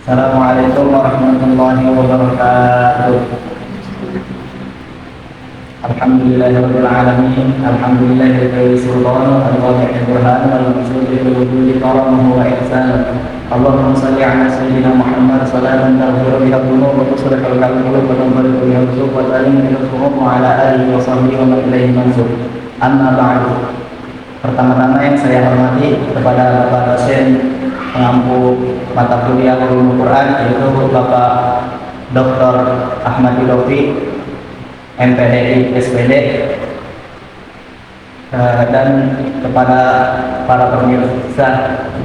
Assalamualaikum warahmatullahi wabarakatuh. Alhamdulillahirabbil alamin. Alhamdulillahilladzi sultana al-wadi'il burhan wal maqsudi bil wujudi karamahu wa ihsan. Allahumma shalli ala sayyidina Muhammad salatan taghfiru biha dhunub wa tusrihul qalbi wa tanfaridu biha dhunub wa ta'lim biha dhunub wa ala alihi wa sahbihi wa man ilaihi mansub. Amma ba'du. Pertama-tama yang saya hormati kepada Bapak dosen pengampu mata kuliah Ulumul Quran, yaitu Bapak Dr. Ahmad Idofi, MPDI SPD, dan kepada para pemirsa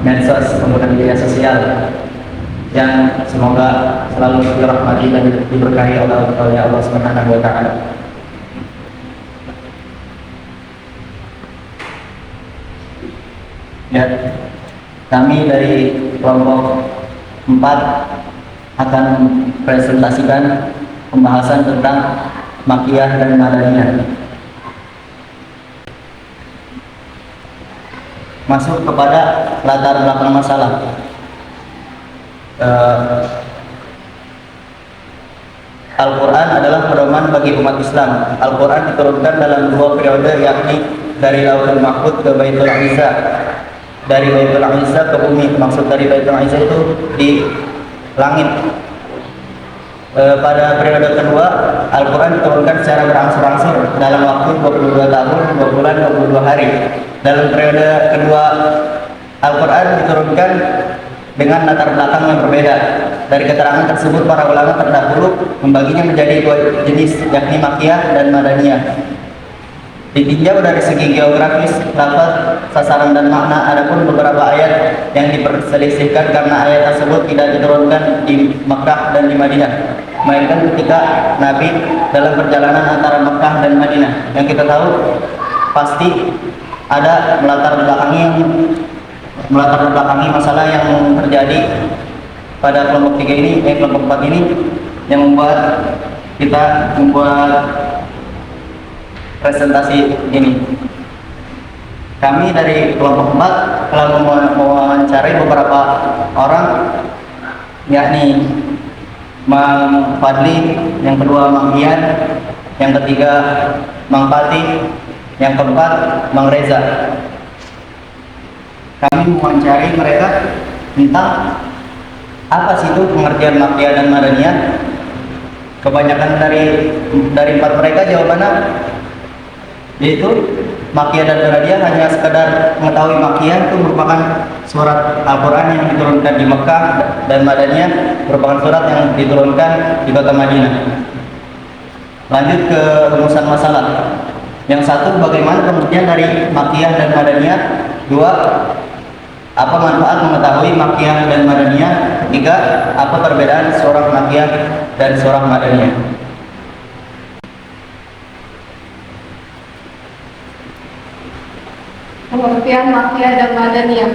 medsos kemudian media sosial yang semoga selalu dirahmati dan diberkahi oleh Allah Subhanahu wa taala. Ya, kami dari kelompok 4 akan presentasikan pembahasan tentang Makkiyah dan Madaniyah. Masuk kepada latar belakang masalah. Al-Quran adalah pedoman bagi umat Islam. Al-Quran diturunkan dalam 2 periode, yakni dari Lauhul Mahfuz ke Baitul Izza. Dari Baitul Izza ke bumi. Maksud dari Baitul Izza itu di langit. Pada periode kedua, Al-Quran diturunkan secara berangsur-angsur dalam waktu 22 tahun, 2 bulan, 22 hari. Dalam periode kedua, Al-Quran diturunkan dengan latar belakang yang berbeda. Dari keterangan tersebut, para ulama terdahulu membaginya menjadi 2 jenis, yakni Makkiyah dan Madaniyah. Ditinjau dari segi geografis, lafaz, sasaran dan makna, adapun beberapa ayat yang diperselisihkan karena ayat tersebut tidak diturunkan di Makkah dan di Madinah, melainkan ketika Nabi dalam perjalanan antara Makkah dan Madinah. Yang kita tahu pasti ada melatar belakangi masalah yang terjadi pada kelompok 3 ini, kelompok 4 ini, yang membuat kita presentasi ini. Kami dari kelompok 4 telah mewawancarai beberapa orang, yakni Mang Fadli, yang kedua Mang Ian, yang ketiga Mang Fatih, yang keempat Mang Reza. Kami mewawancarai mereka tentang apa sih itu pengertian Makkiyah dan Madaniyah. Kebanyakan dari 4 mereka jawabannya yaitu Makkiyah dan Madaniyah hanya sekedar mengetahui Makkiyah itu merupakan surat Al-Quran yang diturunkan di Mekah, dan Madaniyah merupakan surat yang diturunkan di kota Madinah. Lanjut ke rumusan masalah. Yang satu, bagaimana pengertian dari Makkiyah dan Madaniyah. 2, apa manfaat mengetahui Makkiyah dan Madaniyah. 3, apa perbedaan surah Makkiyah dan surah Madaniyah. Pengertian Makkiyah dan Madaniyah.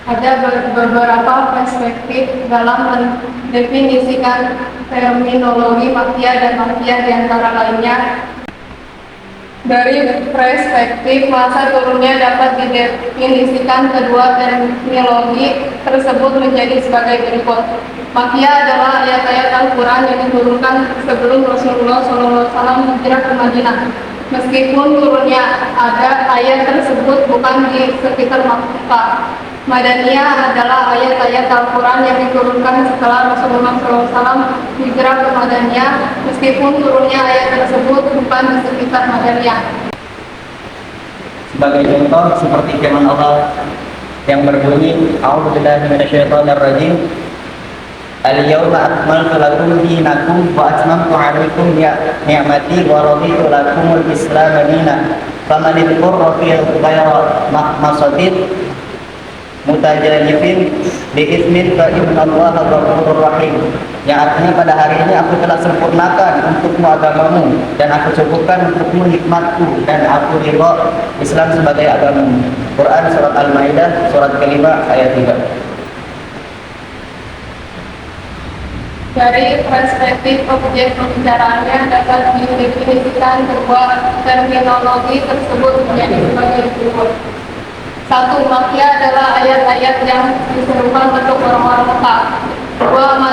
Ada beberapa perspektif dalam mendefinisikan terminologi Makkiyah dan Makkiyah, di antara lainnya. Dari perspektif masa turunnya dapat didefinisikan kedua terminologi tersebut menjadi sebagai berikut. Makkiyah adalah ayat-ayat Al-Quran yang diturunkan sebelum Rasulullah SAW hijrah ke Madinah. Meskipun turunnya ada ayat tersebut bukan di sekitar Makkah. Madaniyah adalah ayat-ayat Al-Quran yang diturunkan setelah Rasulullah SAW hijrah ke Madaniyah, meskipun turunnya ayat tersebut bukan di sekitar Madaniyah. Sebagai contoh, seperti firman Allah yang berbunyi, A'udzubillahi minasyaitonirrajim, Al-yawma akmaltu lakum dinakum wa atmamtu 'alaikum ni'mati wa raditu lakumul Islam dinan. Faman ittaqara fi ghayri masatin mutajanifin bi ismin fa innallaha ghafurur rahim. Yang artinya, pada hari ini aku telah sempurnakan untukmu agamamu dan aku cukupkan untukmu hikmatku dan aku ridha Islam sebagai agamamu. Quran surat Al-Maidah surat kelima ayat 3. Dari perspektif objek pembicaraannya dapat didefinisikan kedua terminologi tersebut menjadi sebagai berikut. 1. Makkiyah adalah ayat-ayat yang diserukan untuk orang-orang Mekah. 2.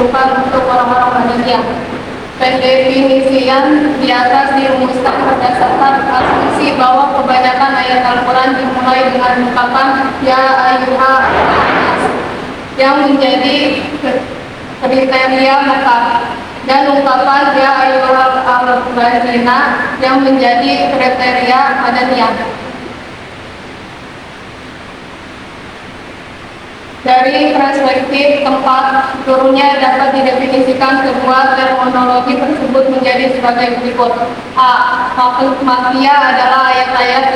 diperlukan untuk orang-orang Madaniyah. Pendefinisian di atas dirumuskan berdasarkan asumsi bahwa kebanyakan ayat Al-Quran dimulai dengan ungkapan Ya Ayyuha yang menjadi kriteria Mekah, dan ungkapan Ya Ayyuhal Al-Bazina yang menjadi kriteria Madaniyah. Dari perspektif tempat turunnya dapat didefinisikan kedua terminologi tersebut menjadi sebagai berikut. A. Makkiyah adalah ayat-ayat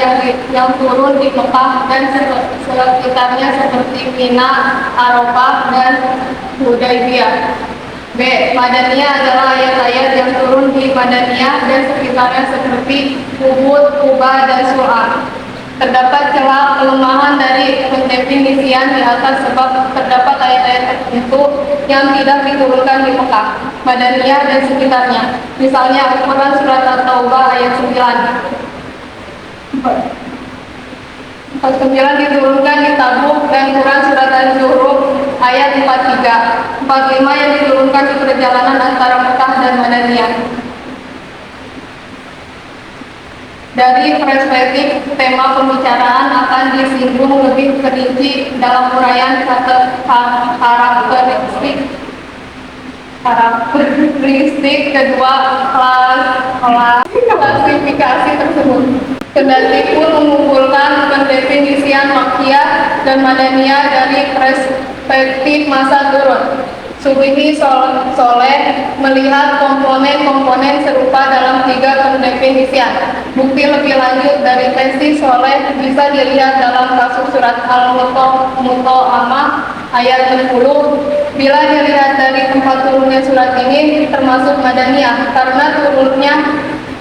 yang turun di Mekah dan sekitarnya seperti Mina, Arafah, dan Hudaybiyah. B. Madaniyah adalah ayat-ayat yang turun di Madaniyah dan sekitarnya seperti Uhud, Quba, dan Surah. Terdapat celah kelemahan dari pendefinisian di atas sebab terdapat ayat-ayat tertentu yang tidak diturunkan di Mekah, Madaniyah, dan sekitarnya. Misalnya Al-Quran Surat At-Taubah ayat 9. 49 diturunkan di Tabuk, dan Quran Surat Al-Zukhruf ayat 43. 45 yang diturunkan di perjalanan antara Mekah dan Madaniyah. Dari perspektif tema pembicaraan akan disinggung lebih perinci dalam uraian karakteristik kedua klasifikasi tersebut. Kendati pun mengumpulkan pendefinisian Makkiyah dan Madaniyah dari perspektif masa turun. Subhi Soleh melihat komponen-komponen serupa dalam 3 pendefinisian. Bukti lebih lanjut dari tesis Soleh bisa dilihat dalam kasus surat Al-Muta'amah ayat 60. Bila dilihat dari tempat turunnya surat ini termasuk Madaniyah karena turunnya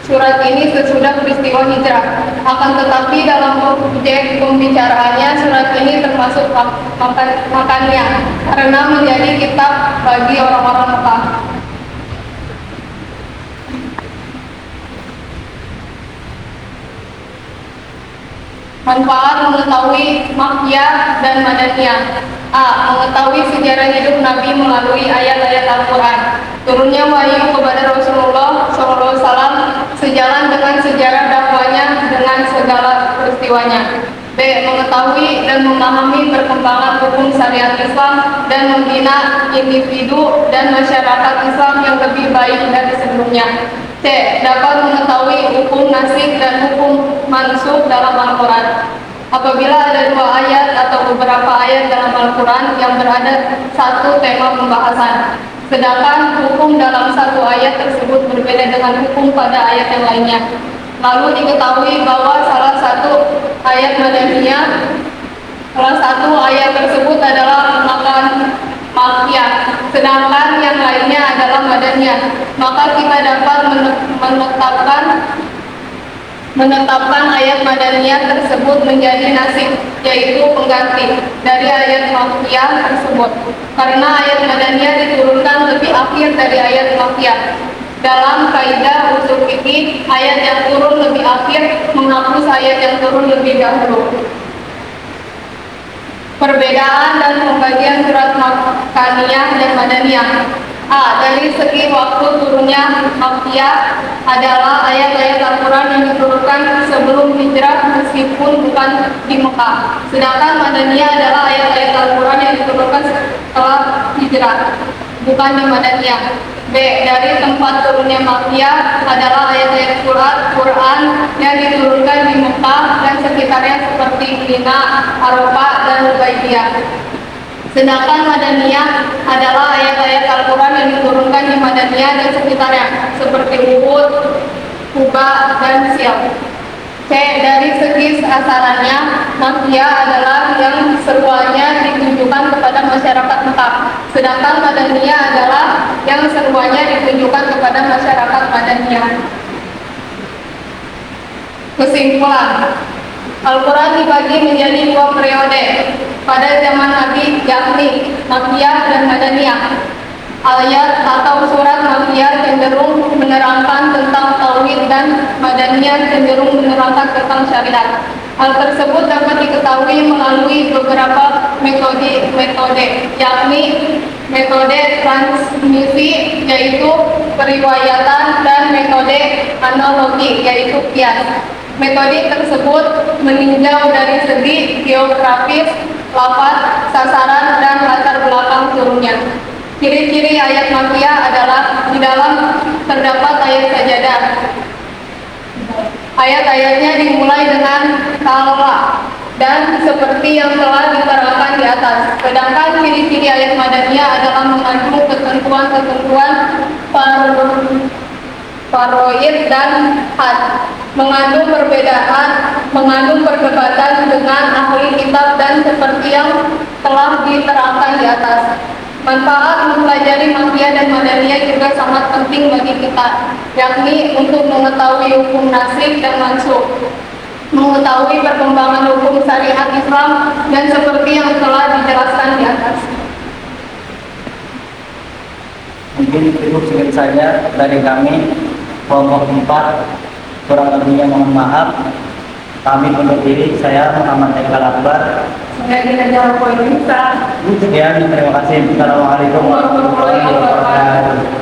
surat ini sesudah peristiwa hijrah. Akan tetapi dalam objek pembicaraannya surat ini termasuk makannya karena menjadi kitab bagi orang-orang Mekah. Manfaat mengetahui Makkiyah dan Madaniyah. A. Mengetahui sejarah hidup Nabi melalui ayat-ayat Al-Quran. Turunnya wahyu kepada Rasulullah SAW sejalan dengan sejarah dakwanya dengan segala peristiwanya. B. Mengetahui dan memahami perkembangan hukum syariat Islam dan membina individu dan masyarakat Islam yang lebih baik dari sebelumnya. C. Dapat mengetahui hukum nasikh dan hukum mansukh dalam Al-Quran. Apabila ada 2 ayat atau beberapa ayat dalam Al-Quran yang berada satu tema pembahasan, sedangkan hukum dalam satu ayat tersebut berbeda dengan hukum pada ayat yang lainnya, lalu diketahui bahwa salah satu ayat tersebut adalah Makkiyah, sedangkan yang lainnya adalah Madaniyah, maka kita dapat menetapkan ayat Madaniyah tersebut menjadi nasikh, yaitu pengganti dari ayat Makkiyah tersebut, karena ayat Madaniyah diturunkan lebih akhir dari ayat Makkiyah. Dalam kaidah usul fikih, ayat yang turun lebih akhir menghapus ayat yang turun lebih dahulu. Perbedaan dan pembagian surat Makkaniyah dan Madaniyah. A. Dari segi waktu turunnya Makkiyah adalah ayat-ayat Al-Quran yang diturunkan sebelum hijrah meskipun bukan di Mekah. Sedangkan Madaniyah adalah ayat-ayat Al-Quran yang diturunkan setelah hijrah, bukan di Madaniyah. B. Dari tempat turunnya Makkiyah adalah ayat-ayat Quran yang diturunkan di Mekah dan sekitarnya seperti Mina, Arafah, dan Hudaybiyah. Sedangkan Madaniyah adalah ayat-ayat Al-Quran yang diturunkan di Madaniyah dan sekitarnya seperti Uhud, Quba, dan Sil. C. Dari segi asalannya, Makkiyah adalah yang seruannya ditujukan kepada masyarakat Mekah, sedangkan Madaniyah adalah yang seruannya ditujukan kepada masyarakat Madaniyah. Kesimpulan, Al-Quran dibagi menjadi 2 periode pada zaman Nabi, yakni Makkiyah dan Madaniyah. Ayat atau surat Makkiyah cenderung menerangkan tentang tauhid dan Madaniyah cenderung menerangkan tentang syariat. Hal tersebut dapat diketahui melalui beberapa metode, yakni metode transmisi, yaitu periwayatan, dan metode analogi, yaitu kias. Metode tersebut meninjau dari segi geografis, lafaz, sasaran, dan latar belakang turunnya. Ciri-ciri ayat Makkiyah adalah di dalam terdapat ayat sajadah. Ayat-ayatnya dimulai dengan kala dan seperti yang telah diterangkan di atas. Sedangkan ciri-ciri ayat Madaniyah adalah mengandung ketentuan-ketentuan paroid dan had, mengandung perdebatan dengan ahli kitab, dan seperti yang telah diterangkan di atas. Manfaat mempelajari Makkiyah dan Madaniyah juga sangat penting bagi kita, yakni untuk mengetahui hukum nasikh dan mansukh, mengetahui perkembangan hukum syariat Islam, dan seperti yang telah dijelaskan di atas. Mungkin itu sekian saja dari kami, kelompok 4. Kurang lebihnya mohon maaf. Kami undur diri. Saya Muhammad Haikal Akbar. Saya Dina Poinisa. Sekian, terima kasih. Assalamualaikum warahmatullahi wabarakatuh.